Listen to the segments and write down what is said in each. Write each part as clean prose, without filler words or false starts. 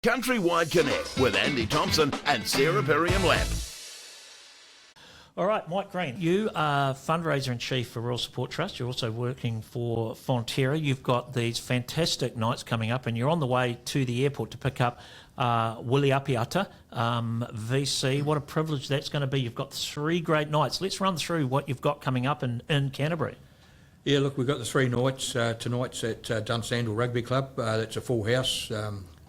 CountryWide Connect with Andy Thompson and Sarah Perriam-Lampp. All right, Mike Green, you are fundraiser-in-chief for Royal Support Trust. You're also working for Fonterra. You've got these fantastic nights coming up, and you're on the way to the airport to pick up Willie Apiata, VC. What a privilege that's going to be. You've got 3 great nights. Let's run through what you've got coming up in Canterbury. Yeah, look, we've got the 3 nights. Tonight's at Dunsandel Rugby Club. That's a full house.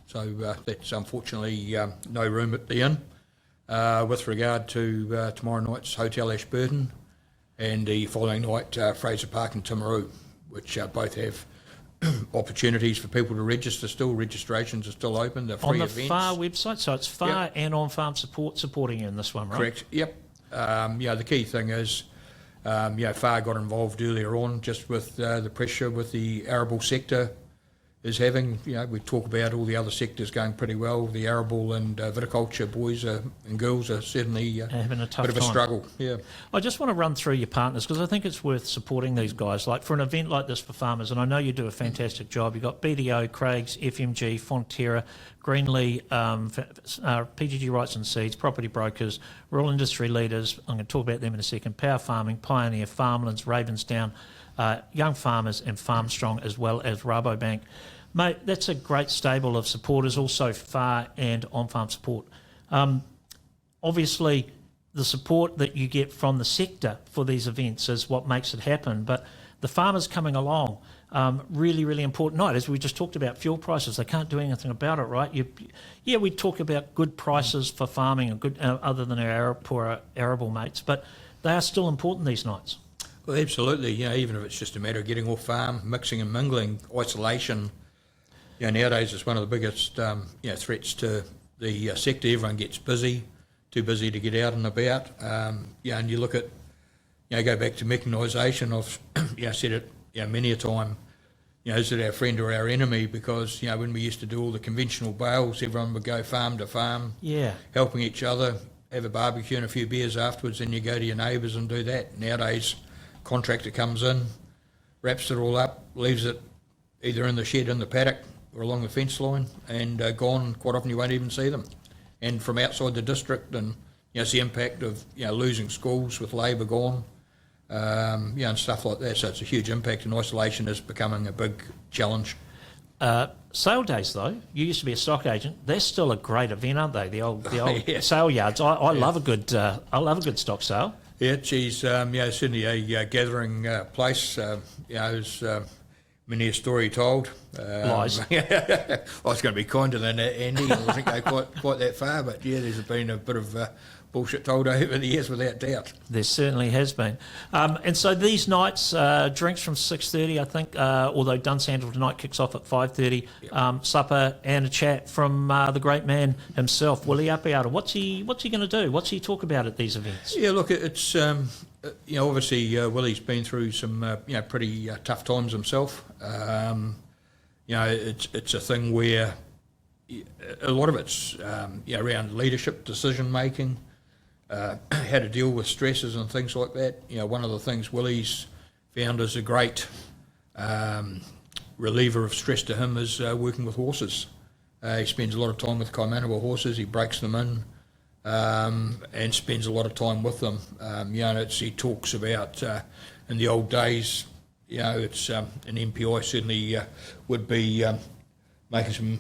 So that's unfortunately no room at the inn. With regard to tomorrow night's Hotel Ashburton, and the following night Fraser Park and Timaru, which both have opportunities for people to register still. Registrations are still open. They're free on the events. FAR website, so it's FAR Yep. and on-farm support supporting you in this one, right? Correct, yep. The key thing is, FAR got involved earlier on just with the pressure with the arable sector is having. We talk about all the other sectors going pretty well. The arable and viticulture boys and girls are certainly having a tough bit of a time. struggle. Yeah. I just want to run through your partners because I think it's worth supporting these guys. Like for an event like this for farmers, and I know you do a fantastic job. You've got BDO, Craig's, FMG, Fonterra, Greenlee, PGG Rights and Seeds, property brokers, rural industry leaders. I'm going to talk about them in a second. Power Farming, Pioneer, Farmlands, Ravensdown, Young Farmers and Farmstrong, as well as Rabobank. Mate, that's a great stable of supporters, also FAR and on-farm support. Obviously, the support that you get from the sector for these events is what makes it happen, but the farmers coming along, really, really important night. As we just talked about fuel prices, they can't do anything about it, right? We talk about good prices for farming, and good, other than our poor arable mates, but they are still important these nights. Well, absolutely. Even if it's just a matter of getting off farm, mixing and mingling, isolation. Nowadays it's one of the biggest threats to the sector. Everyone gets busy, too busy to get out and about. And you look at, go back to mechanisation. I've said it many a time. Is it our friend or our enemy? Because when we used to do all the conventional bales, everyone would go farm to farm, helping each other, have a barbecue and a few beers afterwards, and you go to your neighbours and do that. Nowadays, contractor comes in, wraps it all up, leaves it either in the shed in the paddock or along the fence line, and gone. Quite often you won't even see them. And from outside the district, and it's the impact of losing schools with labour gone, and stuff like that. So it's a huge impact, and isolation is becoming a big challenge. Sale days, though, you used to be a stock agent. They're still a great event, aren't they? The old Yeah. sale yards. I love a good stock sale. Yeah, geez, certainly a gathering place. There's many a story told. Lies. I was going to be kinder than that, Andy. I wasn't going quite that far, but there's been a bit of bullshit told over the years, without doubt. There certainly has been. And so these nights, drinks from 6:30, I think, although Dunsandel tonight kicks off at 5:30, supper and a chat from the great man himself, Willie Apiata. What's he going to do? What's he talk about at these events? Yeah, look, it's obviously Willie's been through some pretty tough times himself. It's a thing where a lot of it's around leadership, decision making, how to deal with stresses and things like that. One of the things Willie's found is a great reliever of stress to him is working with horses. He spends a lot of time with Kaimanawa horses. He breaks them in. And spends a lot of time with them. He talks about in the old days, it's an MPI certainly would be making some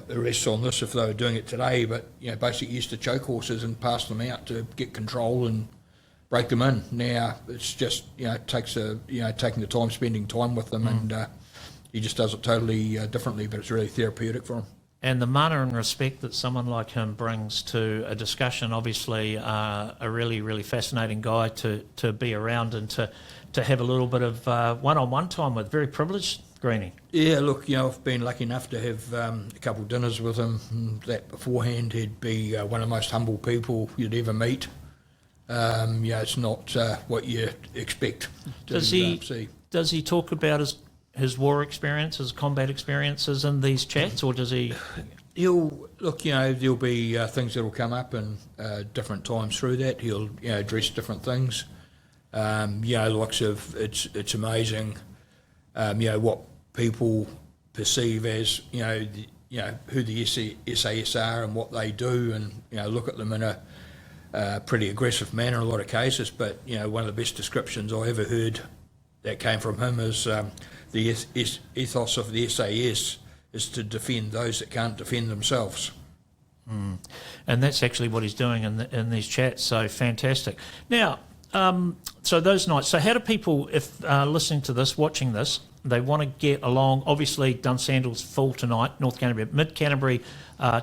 arrests on this if they were doing it today, but basically used to choke horses and pass them out to get control and break them in. Now it's just it takes taking the time, spending time with them, and he just does it totally differently, but it's really therapeutic for him. And the mana and respect that someone like him brings to a discussion, obviously a really, really fascinating guy to be around and to have a little bit of one-on-one time with. Very privileged, Greenie. Yeah, look, I've been lucky enough to have a couple of dinners with him. That beforehand, he'd be one of the most humble people you'd ever meet. It's not what you expect to see. Does he talk about his war experience, his combat experiences in these chats, or does he? He'll look. There'll be things that'll come up in different times through that. He'll address different things. It's amazing. What people perceive as who the SAS are and what they do, and look at them in a pretty aggressive manner in a lot of cases. But one of the best descriptions I ever heard that came from him is the ethos of the SAS is to defend those that can't defend themselves. And that's actually what he's doing in these chats. So fantastic. Now, so those nights. So how do people, if listening to this, watching this, they want to get along? Obviously, Dunsandle's full tonight, North Canterbury, Mid Canterbury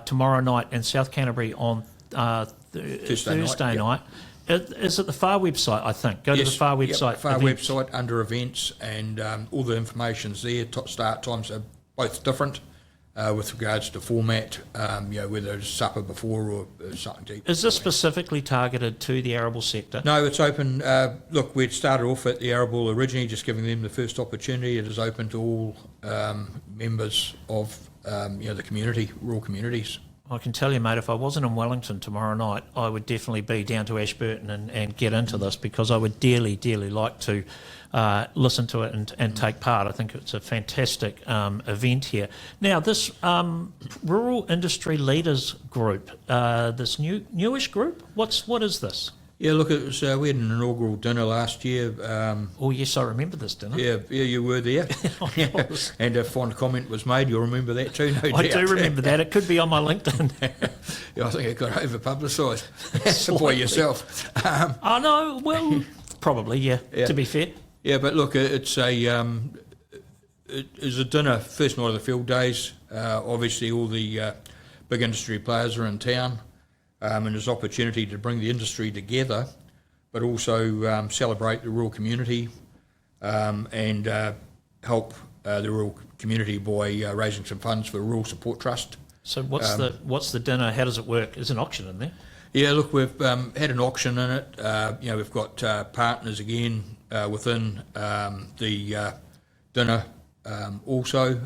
tomorrow night, and South Canterbury on Thursday night. Is it the FAR website, I think? Go to the FAR website. FAR website under events, and all the information's there. Start times are both different with regards to format, whether it's supper before or something to eat. Is this specifically targeted to the arable sector? No, it's open. Look, we'd started off at the arable originally, just giving them the first opportunity. It is open to all members of the community, rural communities. I can tell you, mate, if I wasn't in Wellington tomorrow night, I would definitely be down to Ashburton and get into this, because I would dearly like to listen to it and take part. I think it's a fantastic event here. Now, this Rural Industry Leaders Group, this newish group, what is this? Yeah, look, it was, we had an inaugural dinner last year. Oh, yes, I remember this dinner. Yeah, you were there. And a fond comment was made. You'll remember that too, no doubt. I do remember that. It could be on my LinkedIn. Yeah, I think it got over-publicised by yourself. Oh, no, well, probably, yeah, to be fair. Yeah, but look, it's a dinner, first night of the field days. Obviously, all the big industry players are in town. And there's opportunity to bring the industry together, but also celebrate the rural community and help the rural community by raising some funds for the Rural Support Trust. So what's the dinner? How does it work? Is an auction in there? Yeah, look, we've had an auction in it. We've got partners again within the dinner also.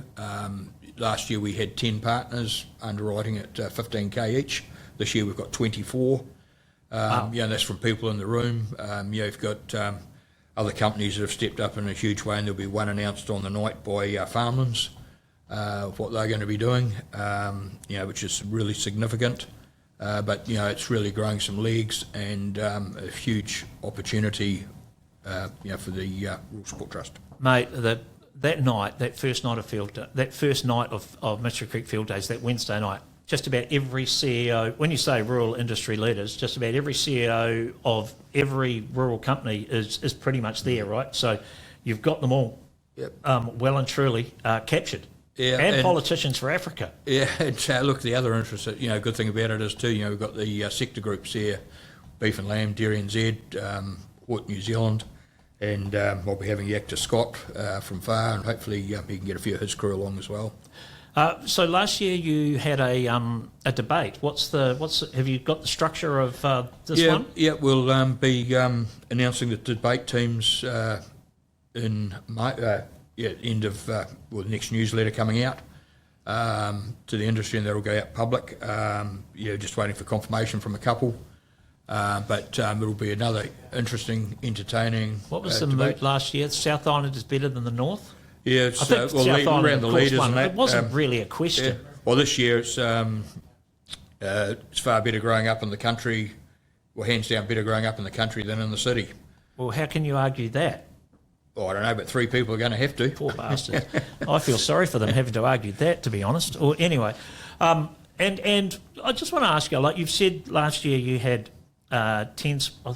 Last year we had 10 partners underwriting at 15k each. This year we've got 24. Wow. That's from people in the room. You've got other companies that have stepped up in a huge way, and there'll be one announced on the night by Farmlands of what they're going to be doing, which is really significant. But it's really growing some legs, and a huge opportunity, for the Rural Support Trust. Mate, that first night of Mystery Creek Field Days, that Wednesday night, just about every CEO, when you say rural industry leaders, just about every CEO of every rural company is pretty much there, right? So you've got them all well and truly captured. Yeah, and politicians for Africa. Yeah, and look, the other interest, good thing about it is too, we've got the sector groups here, Beef and Lamb, Dairy NZ, Hort New Zealand, and we'll be having Actor Scott from FAR, and hopefully he can get a few of his crew along as well. So last year you had a debate. Have you got the structure of this one? Yeah, we'll be announcing the debate teams in end of the next newsletter coming out to the industry, and that'll go out public. Just waiting for confirmation from a couple. But it'll be another interesting, entertaining. What was the mood last year? The South Island is better than the North? Yeah, it's, I think South Island, around the leaders won. and that. It wasn't really a question. Yeah. Well, this year it's far better growing up in the country, hands down better growing up in the country than in the city. Well, how can you argue that? Oh, I don't know, but 3 people are going to have to. Poor bastards. I feel sorry for them having to argue that, to be honest. Or anyway, and I just want to ask you, like you've said last year you had 10 or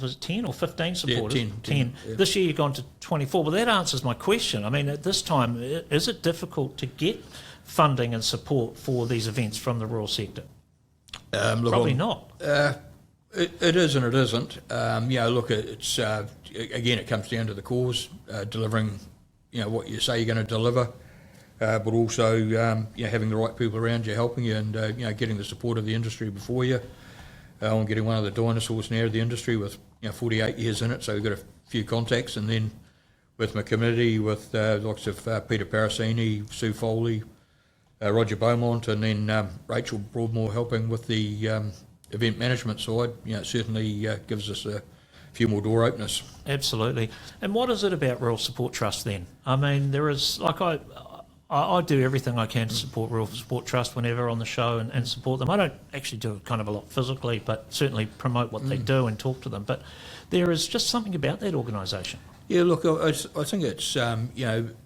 15 supporters? Yeah, 10. Yeah. This year you've gone to 24. Well, that answers my question. I mean, at this time, is it difficult to get funding and support for these events from the rural sector? Probably not. It is and it isn't. It's again, it comes down to the cause, delivering, what you say you're going to deliver, but also, having the right people around you helping you, and getting the support of the industry before you. I'm getting one of the dinosaurs now of the industry with 48 years in it, so we've got a few contacts, and then with my committee, with lots of Peter Parasini, Sue Foley, Roger Beaumont, and then Rachel Broadmoor helping with the event management side. It certainly gives us a few more door openers. Absolutely. And what is it about Rural Support Trust then? I mean, there is, like I do everything I can to support Rural Sport Trust whenever on the show and support them. I don't actually do it kind of a lot physically, but certainly promote what they do and talk to them. But there is just something about that organisation. Yeah, look, I think it's an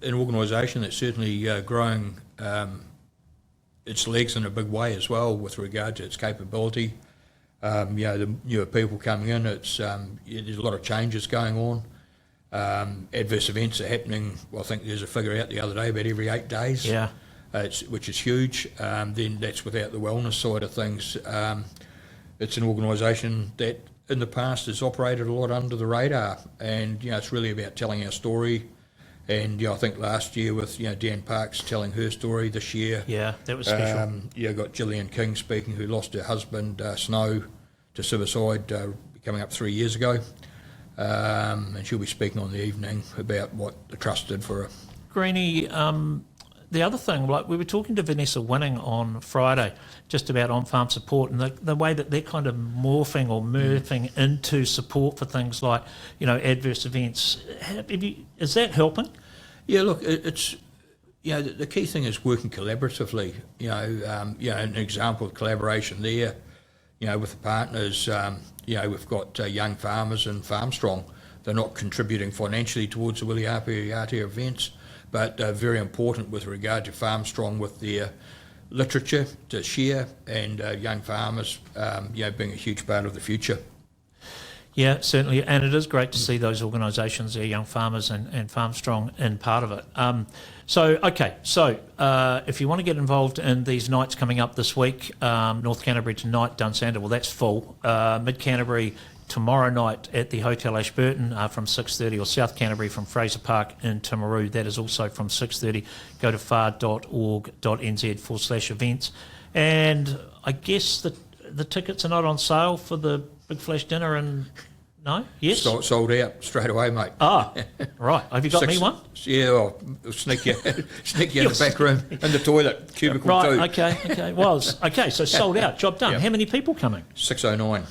organisation that's certainly growing its legs in a big way as well with regard to its capability. The newer people coming in, there's a lot of changes going on. Adverse events are happening. Well, I think there's a figure out the other day about every 8 days. Yeah. Which is huge. Then that's without the wellness side of things. It's an organisation that in the past has operated a lot under the radar, and it's really about telling our story. And I think last year with Dan Parks telling her story, this year, that was special. Got Gillian King speaking, who lost her husband Snow to suicide coming up 3 years ago. And she'll be speaking on the evening about what the Trust did for her. Greenie, the other thing, like we were talking to Vanessa Winning on Friday just about on-farm support and the way that they're kind of morphing into support for things like, adverse events. Is that helping? Yeah, look, it's, the key thing is working collaboratively. An example of collaboration there, with the partners, we've got young farmers and Farmstrong. They're not contributing financially towards the Willie Apiata events, but very important with regard to Farmstrong with their literature to share and young farmers, being a huge part of the future. Yeah, certainly, and it is great to see those organisations, their young farmers and Farmstrong in part of it. So if you want to get involved in these nights coming up this week, North Canterbury tonight, Dunsandel, well, that's full. Mid Canterbury tomorrow night at the Hotel Ashburton from 6:30, or South Canterbury from Fraser Park in Timaru. That is also from 6:30. Go to far.org.nz/events. And I guess the tickets are not on sale for the Big Flash dinner and... No? Yes? Sold out straight away, mate. Ah, right. Have you got me one? Yeah, I'll sneak you in the back room, in the toilet, cubicle 2. Right, okay. Well, so sold out, job done. Yep. How many people coming? 609.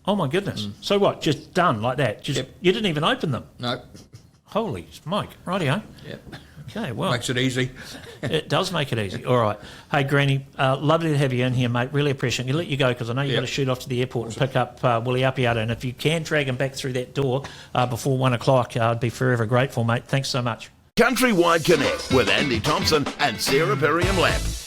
Oh, my goodness. So what, just done like that? You didn't even open them? No. Holy smoke. Rightio. Yep. Okay, well. Makes it easy. It does make it easy. All right. Hey, Greenie, lovely to have you in here, mate. Really appreciate it. I'll let you go because I know you've got to shoot off to the airport and pick up Willie Apiata. And if you can drag him back through that door before 1 o'clock, I'd be forever grateful, mate. Thanks so much. CountryWide Connect with Andy Thompson and Sarah Perriam-Lampp.